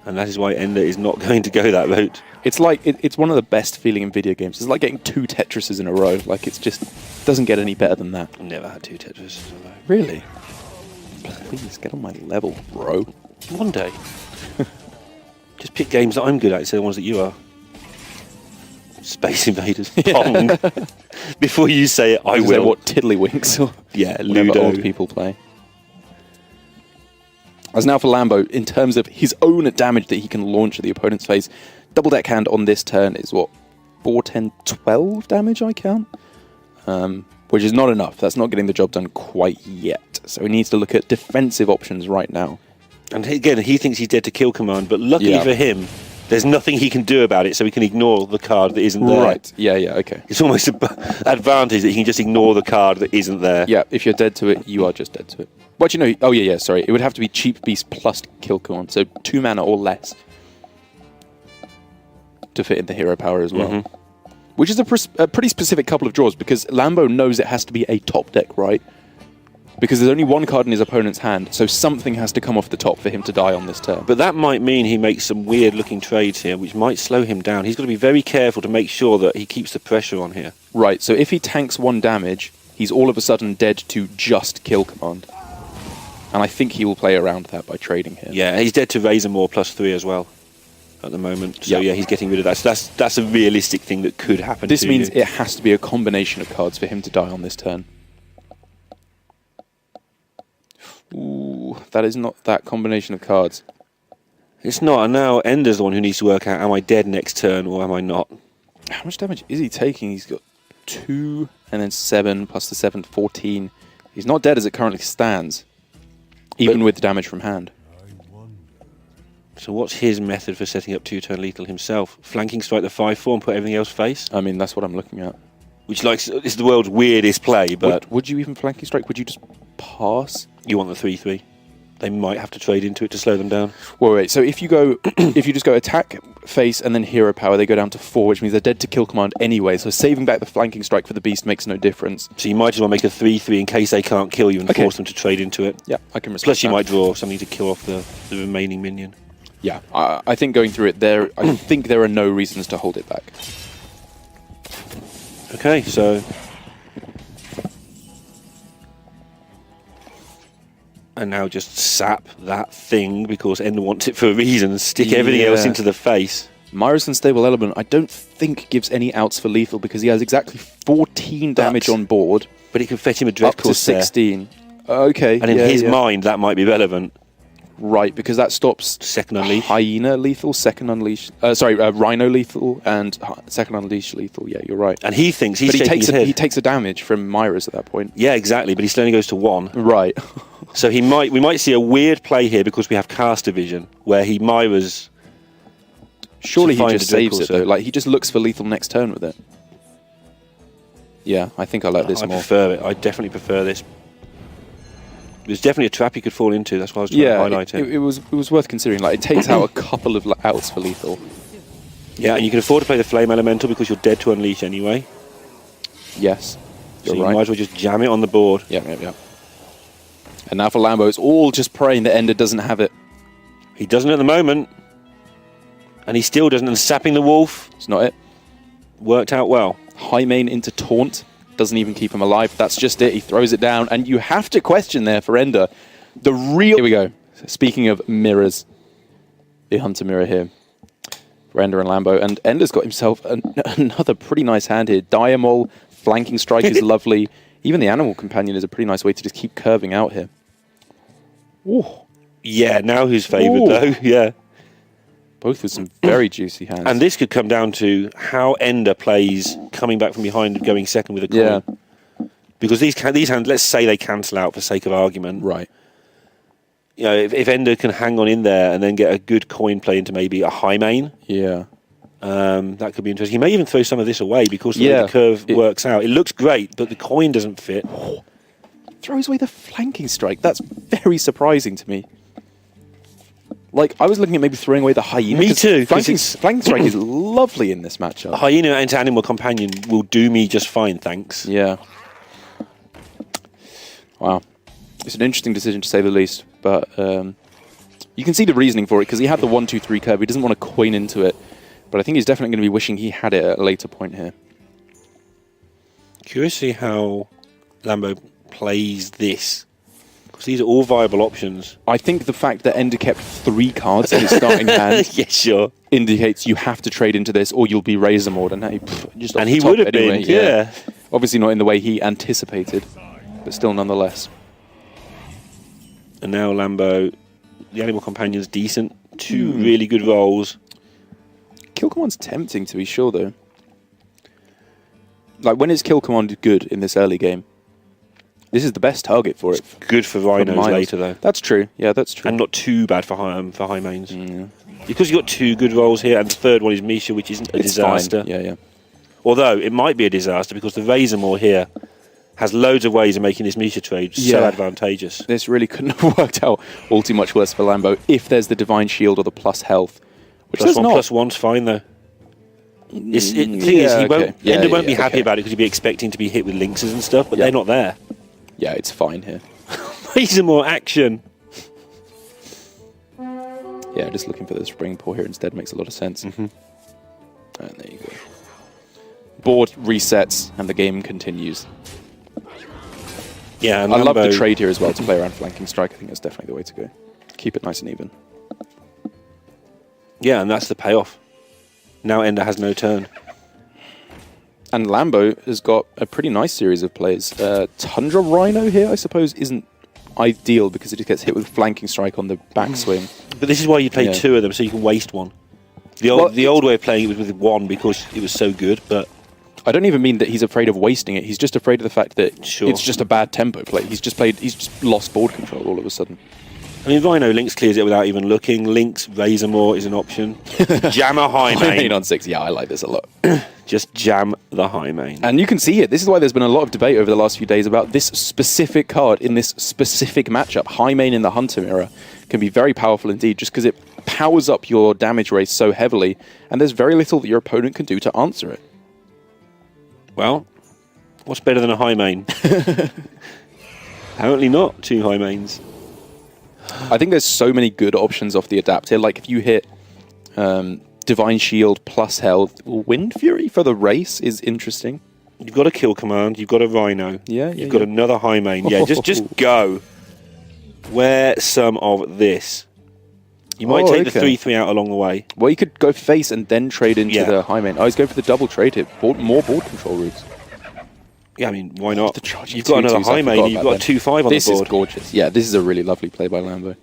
Speaker 2: And that is why Ender is not going to go that route.
Speaker 1: It's like it's one of the best feeling in video games. It's like getting 2 Tetrises in a row. Like, it's just doesn't get any better than that.
Speaker 2: I've never had 2 Tetrises in a row.
Speaker 1: Really? Please get on my level, bro.
Speaker 2: One day. Just pick games that I'm good at instead of ones that you are. Space Invaders, Pong. Before you say it, I will.
Speaker 1: What, Tiddlywinks? Or
Speaker 2: Ludo.
Speaker 1: Old people play. As now for Lambo, in terms of his own damage that he can launch at the opponent's face, double deck hand on this turn is what, 4, 10, 12 damage I count? Which is not enough. That's not getting the job done quite yet. So he needs to look at defensive options right now. And
Speaker 2: again, he thinks he's dead to kill command, but luckily for him, there's nothing he can do about it, so he can ignore the card that isn't there.
Speaker 1: Right, yeah, okay.
Speaker 2: It's almost an advantage that he can just ignore the card that isn't there.
Speaker 1: Yeah, if you're dead to it, you are just dead to it. What you know? Oh yeah, sorry. It would have to be cheap beast plus kill command, so 2 mana or less to fit in the hero power as well. Which is a pretty specific couple of draws, because Lambo knows it has to be a top deck, right? Because there's only 1 card in his opponent's hand, so something has to come off the top for him to die on this turn.
Speaker 2: But that might mean he makes some weird-looking trades here, which might slow him down. He's got to be very careful to make sure that he keeps the pressure on here.
Speaker 1: Right, so if he tanks 1 damage, he's all of a sudden dead to just kill command. And I think he will play around that by trading here.
Speaker 2: Yeah, he's dead to Razor Maw +3 as well at the moment. So yeah, he's getting rid of that. So that's a realistic thing that could happen.
Speaker 1: This means it has to be a combination of cards for him to die on this turn. Ooh, that is not that combination of cards.
Speaker 2: It's not, and now Ender's the one who needs to work out, am I dead next turn or am I not?
Speaker 1: How much damage is he taking? He's got 2 and then 7 plus the 7, 14. He's not dead as it currently stands, even with damage from hand.
Speaker 2: So what's his method for setting up 2-turn lethal himself? Flanking strike the 5/4 and put everything else face?
Speaker 1: I mean, that's what I'm looking at.
Speaker 2: Which is the world's weirdest play, but...
Speaker 1: Would you even flanking strike? Would you just pass?
Speaker 2: You want the 3/3. They might have to trade into it to slow them down.
Speaker 1: Wait. So if you go, if you just go attack, face, and then hero power, they go down to 4, which means they're dead to kill command anyway. So saving back the flanking strike for the beast makes no difference.
Speaker 2: So you might as well make a 3/3 in case they can't kill you and force them to trade into it.
Speaker 1: Yeah, I can respect
Speaker 2: Plus you
Speaker 1: that.
Speaker 2: Might draw something to kill off the remaining minion.
Speaker 1: Yeah, I think going through it there, I think there are no reasons to hold it back.
Speaker 2: Okay, so... And now just sap that thing, because Ender wants it for a reason, and stick everything else into the face.
Speaker 1: Myra's Unstable Element, I don't think gives any outs for lethal, because he has exactly 14 damage on board.
Speaker 2: But it can fetch him a Dread
Speaker 1: Corsair. Up to 16. Okay.
Speaker 2: And in his mind, that might be relevant.
Speaker 1: Right, because that stops
Speaker 2: second unleash,
Speaker 1: hyena lethal, second unleash. Rhino lethal and second unleash lethal. Yeah, you're right.
Speaker 2: And he thinks he
Speaker 1: takes a damage from Myra's at that point.
Speaker 2: Yeah, exactly. But he still only goes to 1.
Speaker 1: Right.
Speaker 2: So we might see a weird play here because we have caster vision where he Myra's.
Speaker 1: Surely he just saves it though. Like he just looks for lethal next turn with it. Yeah, I think I like this more.
Speaker 2: I prefer it. I definitely prefer this. There's definitely a trap he could fall into. That's why I was trying to highlight it.
Speaker 1: It was worth considering. Like it takes out a couple of outs for lethal.
Speaker 2: Yeah, and you can afford to play the flame elemental because you're dead to unleash anyway.
Speaker 1: Yes,
Speaker 2: so you might as well just jam it on the board.
Speaker 1: Yeah. And now for Lambo, it's all just praying that Ender doesn't have it.
Speaker 2: He doesn't at the moment, and he still doesn't. And sapping the wolf,
Speaker 1: it's not it.
Speaker 2: Worked out well.
Speaker 1: High main into taunt. Doesn't even keep him alive. That's just it. He throws it down, and you have to question there for Ender. Here we go. Speaking of mirrors, the Hunter mirror here for Ender and Lambo, and Ender's got himself another pretty nice hand here. Diamol, flanking strike is lovely. Even the animal companion is a pretty nice way to just keep curving out here. Ooh.
Speaker 2: Yeah, now who's favoured though? Yeah.
Speaker 1: Both with some very juicy hands.
Speaker 2: And this could come down to how Ender plays coming back from behind and going second with a coin. Yeah. Because these hands, let's say they cancel out for sake of argument.
Speaker 1: Right.
Speaker 2: You know, if Ender can hang on in there and then get a good coin play into maybe a high main.
Speaker 1: Yeah.
Speaker 2: That could be interesting. He may even throw some of this away because the way the curve works out. It looks great, but the coin doesn't fit.
Speaker 1: Throws away the flanking strike. That's very surprising to me. Like, I was looking at maybe throwing away the hyena.
Speaker 2: Me too.
Speaker 1: Flanking strike is lovely in this matchup.
Speaker 2: Hyena into animal companion will do me just fine, thanks.
Speaker 1: Yeah. Wow. It's an interesting decision to say the least, but you can see the reasoning for it because he had the 1-2-3 curve. He doesn't want to coin into it, but I think he's definitely going to be wishing he had it at a later point here.
Speaker 2: Curious to see how Lambo plays this. Because these are all viable options.
Speaker 1: I think the fact that Ender kept 3 cards in his starting hand indicates you have to trade into this or you'll be Razormawed. And
Speaker 2: he would have been, yeah.
Speaker 1: Obviously not in the way he anticipated, but still nonetheless.
Speaker 2: And now Lambo, the animal companion's decent. 2 really good rolls.
Speaker 1: Kill command's tempting to be sure though. Like when is kill command good in this early game? This is the best target for it.
Speaker 2: It's good for rhinos later, though.
Speaker 1: That's true. Yeah, that's true.
Speaker 2: And not too bad for high mains. Yeah. Because you've got 2 good rolls here, and the third one is Misha, which isn't a disaster.
Speaker 1: Fine. Yeah.
Speaker 2: Although, it might be a disaster, because the Razormaw here has loads of ways of making this Misha trade so advantageous.
Speaker 1: This really couldn't have worked out all too much worse for Lambo if there's the Divine Shield or the plus health. Which
Speaker 2: plus 1, +1's fine, though. The thing is, Ender won't be happy about it because he'll be expecting to be hit with lynxes and stuff, but they're not there.
Speaker 1: Yeah, it's fine here.
Speaker 2: Razormaw action.
Speaker 1: Yeah, just looking for the spring pull here instead makes a lot of sense. And there you go. Board resets and the game continues.
Speaker 2: Yeah, and
Speaker 1: I love the trade here as well to play around flanking strike. I think that's definitely the way to go. Keep it nice and even.
Speaker 2: Yeah, and that's the payoff. Now Ender has no turn. And
Speaker 1: Lambo has got a pretty nice series of plays. Tundra Rhino here, I suppose, isn't ideal because it just gets hit with flanking strike on the backswing.
Speaker 2: But this is why you play 2 of them, so you can waste 1. The old way of playing it was with 1 because it was so good, but...
Speaker 1: I don't even mean that he's afraid of wasting it. He's just afraid of the fact that it's just a bad tempo play. He's just lost board control all of a sudden.
Speaker 2: I mean, Rhino Lynx clears it without even looking. Lynx Razormaw is an option. Jam a high main.
Speaker 1: On 6. Yeah, I like this a lot.
Speaker 2: Just jam the high main.
Speaker 1: And you can see it. This is why there's been a lot of debate over the last few days about this specific card in this specific matchup. High main in the Hunter mirror can be very powerful indeed just because it powers up your damage race so heavily and there's very little that your opponent can do to answer it.
Speaker 2: Well, what's better than a high main? Apparently not 2 high mains.
Speaker 1: I think there's so many good options off the adapt here. Like if you hit Divine Shield plus health, Wind Fury for the race is interesting.
Speaker 2: You've got a kill command, you've got a Rhino, you've got another high main. Yeah, just go. Wear some of this. You might take the 3/3 out along the way.
Speaker 1: Well, you could go face and then trade into the high main. I was going for the double trade hit, more board control routes.
Speaker 2: Yeah, I mean, why not? You've got another high main, you've got a 2/5 on the board.
Speaker 1: This is gorgeous. Yeah, this is a really lovely play by Lambo.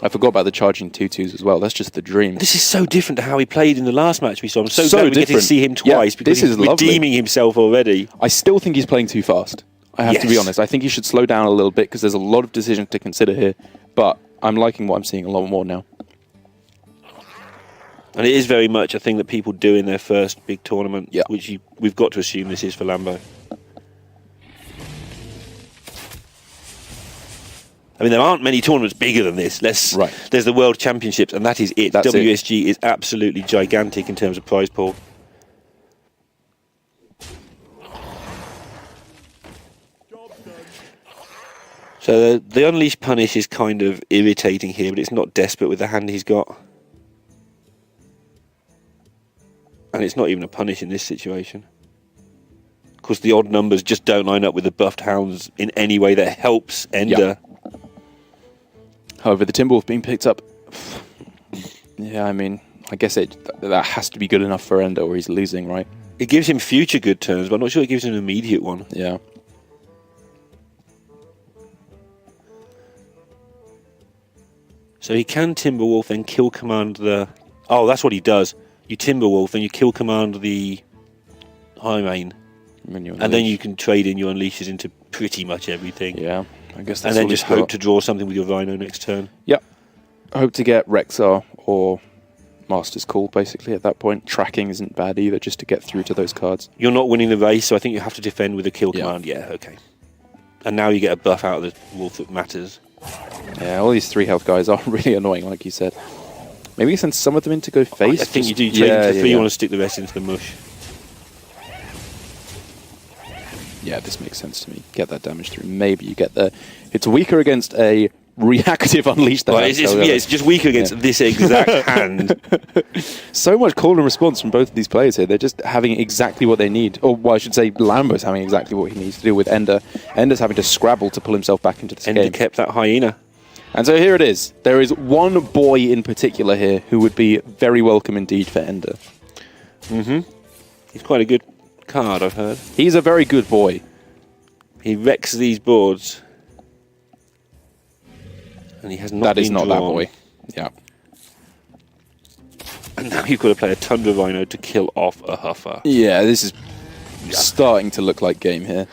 Speaker 1: I forgot about the charging 2/2s as well. That's just the dream.
Speaker 2: This is so different to how he played in the last match we saw. I'm so glad we get to see him twice because he's redeeming himself already.
Speaker 1: I still think he's playing too fast. I have to be honest. I think he should slow down a little bit because there's a lot of decisions to consider here. But I'm liking what I'm seeing a lot more now.
Speaker 2: And it is very much a thing that people do in their first big tournament, which we've got to assume this is for Lambo. I mean, there aren't many tournaments bigger than this. There's the World Championships, and that is it. WSG is absolutely gigantic in terms of prize pool. So the Unleash Punish is kind of irritating here, but it's not desperate with the hand he's got. And it's not even a punish in this situation. Of course, the odd numbers just don't line up with the buffed hounds in any way that helps Ender.
Speaker 1: However, the Timberwolf being picked up... Yeah, I mean, I guess that has to be good enough for Ender or he's losing, right?
Speaker 2: It gives him future good turns, but I'm not sure it gives him an immediate one.
Speaker 1: Yeah.
Speaker 2: So he can Timberwolf and kill command the... Oh, that's what he does. You Timberwolf and you kill command the High Main. And then you can trade in your Unleashes into pretty much everything.
Speaker 1: Yeah, I guess that's
Speaker 2: and then just hope to draw something with your Rhino next turn.
Speaker 1: Yep. Hope to get Rexar or Master's Call, basically, at that point. Tracking isn't bad either, just to get through to those cards.
Speaker 2: You're not winning the race, so I think you have to defend with a kill command. Yeah, okay. And now you get a buff out of the Wolf that matters.
Speaker 1: Yeah, all these 3 health guys are really annoying, like you said. Maybe send some of them in to go face.
Speaker 2: I think you do. You trade into 3, you want to stick the rest into the mush.
Speaker 1: Yeah, this makes sense to me. Get that damage through. Maybe you get the... It's weaker against a reactive Unleash.
Speaker 2: It's just weaker against this exact hand.
Speaker 1: So much call and response from both of these players here. They're just having exactly what they need. Or, well, I should say Lambo's having exactly what he needs to do with Ender. Ender's having to scrabble to pull himself back into this game.
Speaker 2: Ender kept that hyena.
Speaker 1: And so here it is. There is one boy in particular here who would be very welcome indeed for Ender.
Speaker 2: He's quite a good card, I've heard.
Speaker 1: He's a very good boy.
Speaker 2: He wrecks these boards. And he has not
Speaker 1: That
Speaker 2: been
Speaker 1: is not
Speaker 2: drawn.
Speaker 1: that boy. Yeah.
Speaker 2: And now you've got to play a Tundra Rhino to kill off a Huffer.
Speaker 1: Yeah, this is starting to look like game here.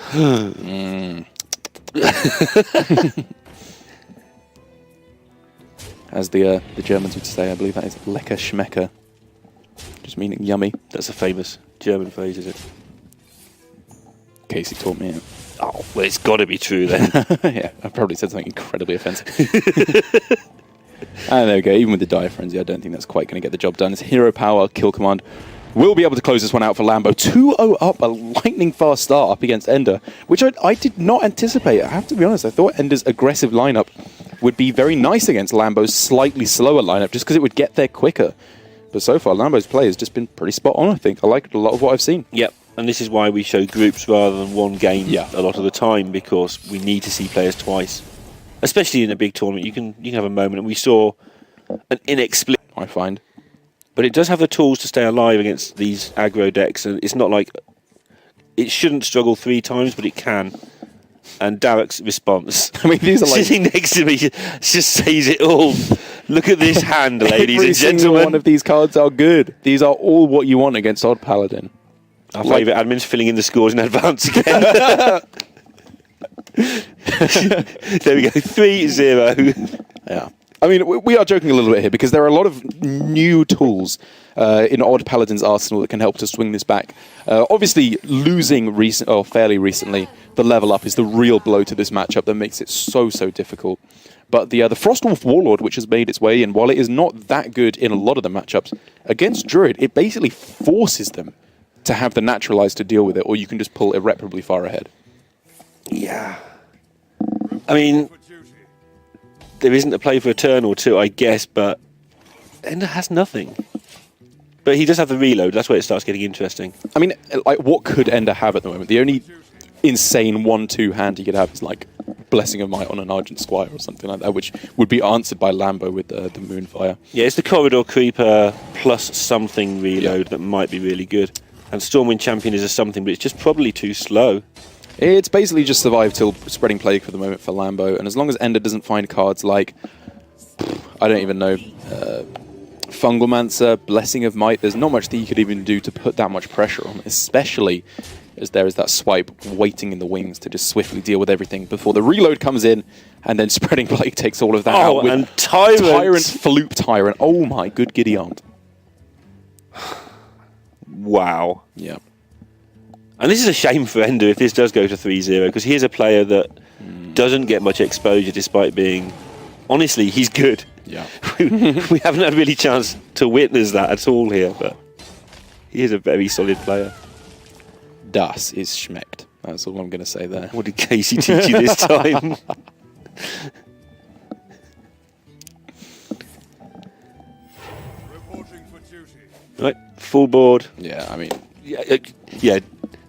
Speaker 1: As the Germans would say, I believe that is lecker schmecker. Just meaning yummy.
Speaker 2: That's a famous German phrase, is it?
Speaker 1: Casey taught me it.
Speaker 2: Oh, well, it's got to be true then.
Speaker 1: Yeah, I probably said something incredibly offensive. And there we go. Even with the Dire Frenzy, I don't think that's quite going to get the job done. It's Hero Power, Kill Command. We'll be able to close this one out for Lambo. 2-0 up, a lightning fast start up against Ender, which I did not anticipate. I have to be honest. I thought Ender's aggressive lineup would be very nice against Lambo's slightly slower lineup, just because it would get there quicker. But so far, Lambo's play has just been pretty spot on, I think. I like a lot of what I've seen.
Speaker 2: Yep, and this is why we show groups rather than one game a lot of the time, because we need to see players twice. Especially in a big tournament, you can have a moment, and we saw an inexplicable...
Speaker 1: I find.
Speaker 2: But it does have the tools to stay alive against these aggro decks, and it's not like... It shouldn't struggle 3 times, but it can. And Derek's response,
Speaker 1: I mean, these are like...
Speaker 2: sitting next to me, just says it all. Look at this hand, ladies and gentlemen.
Speaker 1: Every one of these cards are good. These are all what you want against Odd Paladin.
Speaker 2: Our favourite admin's filling in the scores in advance again. There we go, 3-0.
Speaker 1: Yeah. I mean, we are joking a little bit here because there are a lot of new tools in Odd Paladin's arsenal that can help to swing this back. Obviously, losing fairly recently, the level up is the real blow to this matchup that makes it so difficult. But the Frostwolf Warlord, which has made its way in, while it is not that good in a lot of the matchups, against Druid, it basically forces them to have the Naturalize to deal with it, or you can just pull irreparably far ahead.
Speaker 2: Yeah. I mean... There isn't a play for a turn or two, I guess, but Ender has nothing. But he does have the reload. That's where it starts getting interesting.
Speaker 1: I mean, like, what could Ender have at the moment? The only insane 1-2 hand he could have is like Blessing of Might on an Argent Squire or something like that, which would be answered by Lambo with the Moonfire.
Speaker 2: Yeah, it's the Corridor Creeper plus something reload that might be really good. And Stormwind Champion is a something, but it's just probably too slow.
Speaker 1: It's basically just survive till Spreading Plague for the moment for Lambo, and as long as Ender doesn't find cards like I don't even know. Fungalmancer, Blessing of Might. There's not much that you could even do to put that much pressure on, especially as there is that swipe waiting in the wings to just swiftly deal with everything before the reload comes in, and then Spreading Plague takes all of that out with
Speaker 2: and Tyrant,
Speaker 1: Floop Tyrant. Oh my good giddy aunt.
Speaker 2: Wow.
Speaker 1: Yeah.
Speaker 2: And this is a shame for Ender if this does go to 3-0, because here's a player that doesn't get much exposure despite being... Honestly, he's good.
Speaker 1: Yeah.
Speaker 2: We haven't had really chance to witness that at all here, but he is a very solid player.
Speaker 1: Das is schmeckt. That's all I'm going to say there.
Speaker 2: What did Casey teach you this time? Right, full board.
Speaker 1: Yeah, I mean...
Speaker 2: Yeah,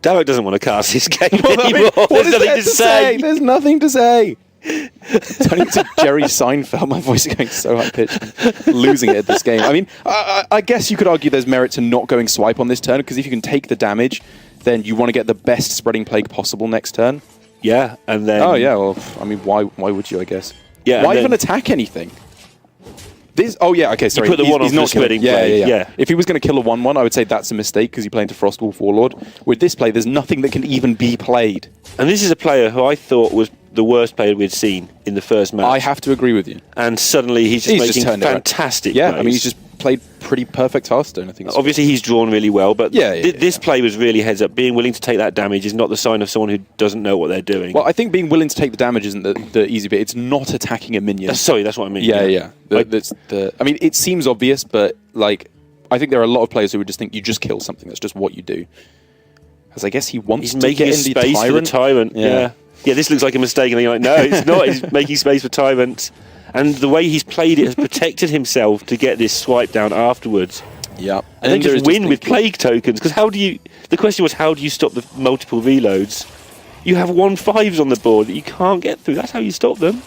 Speaker 2: Darrow doesn't want to cast this game anymore. There's nothing to say.
Speaker 1: There's nothing to say. Turning to Jerry Seinfeld, my voice is going so high pitched, losing it at this game. I mean, I guess you could argue there's merit to not going swipe on this turn, because if you can take the damage, then you want to get the best Spreading Plague possible next turn.
Speaker 2: Yeah, and then...
Speaker 1: Oh yeah, well, I mean, why would you, I guess?
Speaker 2: Yeah.
Speaker 1: Why even attack anything? This... Oh yeah, okay, sorry.
Speaker 2: You put the one on
Speaker 1: not
Speaker 2: Spreading
Speaker 1: Plague.
Speaker 2: Yeah.
Speaker 1: If he was going to kill a 1-1, I would say that's a mistake, because you play into Frostwolf Warlord. With this play, there's nothing that can even be played.
Speaker 2: And this is a player who I thought was the worst player we'd seen in the first match.
Speaker 1: I have to agree with you.
Speaker 2: And suddenly he's making fantastic
Speaker 1: plays.
Speaker 2: I
Speaker 1: mean, he's just played pretty perfect Hearthstone, I think.
Speaker 2: Obviously, he's drawn really well, but this play was really heads up. Being willing to take that damage is not the sign of someone who doesn't know what they're doing.
Speaker 1: Well, I think being willing to take the damage isn't the easy bit. It's not attacking a minion.
Speaker 2: Sorry, that's what I mean.
Speaker 1: Yeah. I mean, it seems obvious, but like, I think there are a lot of players who would just think you just kill something. That's just what you do. Because I guess he wants to get in
Speaker 2: space for the Tyrant. Yeah, this looks like a mistake, and you're like, no, it's not. He's making space for Tyrant. And the way he's played it has protected himself to get this swipe down afterwards.
Speaker 1: Yeah.
Speaker 2: And then just win with Plague tokens. Because how do you... The question was, how do you stop the multiple reloads? You have 1/5s on the board that you can't get through. That's how you stop them.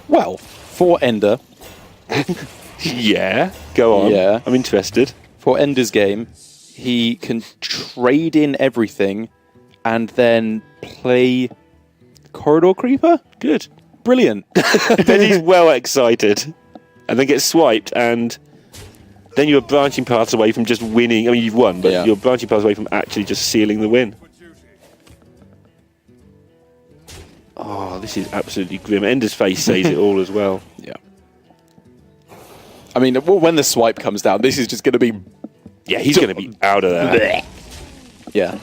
Speaker 1: Well, for Ender...
Speaker 2: Yeah, go on.
Speaker 1: Yeah.
Speaker 2: I'm interested.
Speaker 1: For Ender's game, he can trade in everything and then play Corridor Creeper?
Speaker 2: Good.
Speaker 1: Brilliant.
Speaker 2: Then he's well excited. And then gets swiped, and then you're branching paths away from just winning. I mean, you've won, but you're branching paths away from actually just sealing the win. Oh, this is absolutely grim. Ender's face says it all as well.
Speaker 1: Yeah. I mean, when the swipe comes down, this is just going to be...
Speaker 2: Yeah, he's going to be out of there.
Speaker 1: Yeah.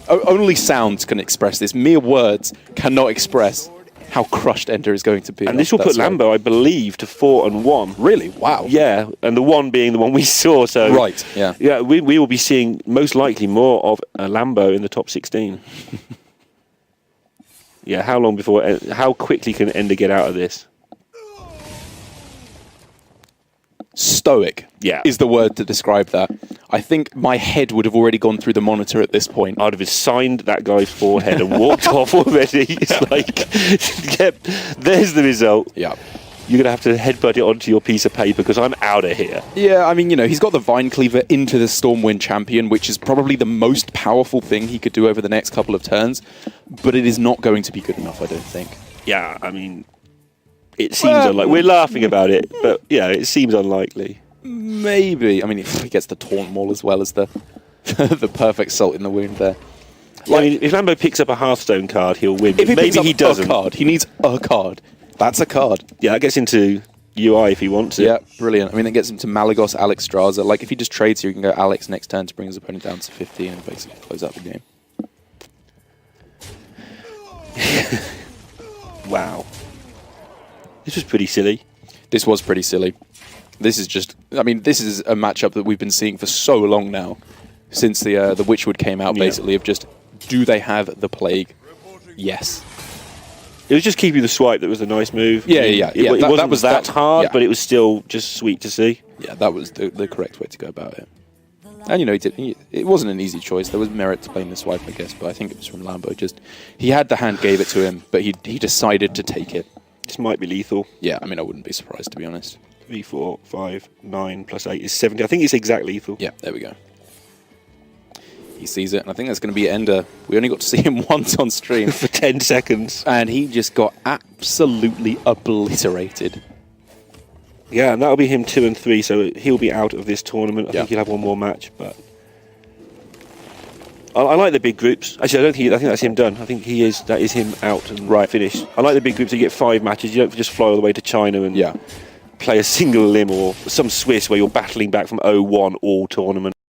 Speaker 1: Only sounds can express this. Mere words cannot express how crushed Ender is going to be.
Speaker 2: And this will put Lambo, I believe, to 4-1.
Speaker 1: Really? Wow.
Speaker 2: Yeah, and the 1 being the one we saw. So
Speaker 1: right, yeah.
Speaker 2: Yeah, we will be seeing, most likely, more of a Lambo in the top 16. Yeah, how long before... How quickly can Ender get out of this?
Speaker 1: Stoic is the word to describe that. I think my head would have already gone through the monitor at this point.
Speaker 2: I'd have signed that guy's forehead and walked off already. It's like, there's the result.
Speaker 1: Yeah.
Speaker 2: You're going to have to headbutt it onto your piece of paper because I'm out of here.
Speaker 1: Yeah, I mean, you know, he's got the Vine Cleaver into the Stormwind Champion, which is probably the most powerful thing he could do over the next couple of turns, but it is not going to be good enough, I don't think.
Speaker 2: Yeah, I mean... It seems unlikely. We're laughing about it, but yeah, it seems unlikely.
Speaker 1: Maybe. I mean, if he gets the Taunt Maul as well as the the perfect salt in the wound there.
Speaker 2: Like, I mean, if Lambo picks up a Hearthstone card, he'll win.
Speaker 1: If
Speaker 2: maybe he doesn't.
Speaker 1: A card. He needs a card. That's a card.
Speaker 2: Yeah, that gets into UI if he wants it.
Speaker 1: Yeah, brilliant. I mean, that gets him to Malagos, Alex, Like, if he just trades here, he can go Alex next turn to bring his opponent down to 15 and basically close out the game.
Speaker 2: Wow. This was pretty silly.
Speaker 1: This was pretty silly. This is just... I mean, this is a matchup that we've been seeing for so long now, since the Witchwood came out, basically, of just, do they have the Plague? Yes.
Speaker 2: It was just keeping the swipe that was a nice move.
Speaker 1: Yeah.
Speaker 2: It wasn't that hard, but it was still just sweet to see.
Speaker 1: Yeah, that was the correct way to go about it. And, you know, it wasn't an easy choice. There was merit to playing the swipe, I guess, but I think it was from Lambo. Just, he had the hand, gave it to him, but he decided to take it.
Speaker 2: This might be lethal.
Speaker 1: Yeah, I mean, I wouldn't be surprised, to be honest.
Speaker 2: 3, 4, 5, 9 plus 8 is 70. I think it's exact lethal.
Speaker 1: Yeah, there we go. He sees it, and I think that's going to be Ender. We only got to see him once on stream.
Speaker 2: For 10 seconds.
Speaker 1: And he just got absolutely obliterated.
Speaker 2: Yeah, and that'll be him 2 and 3, so he'll be out of this tournament. I think he'll have one more match, but I like the big groups. Actually, I think that's him done. I think that is him out and finished. I like the big groups. You get 5 matches. You don't just fly all the way to China and play a single limb or some Swiss where you're battling back from 0-1 all tournament.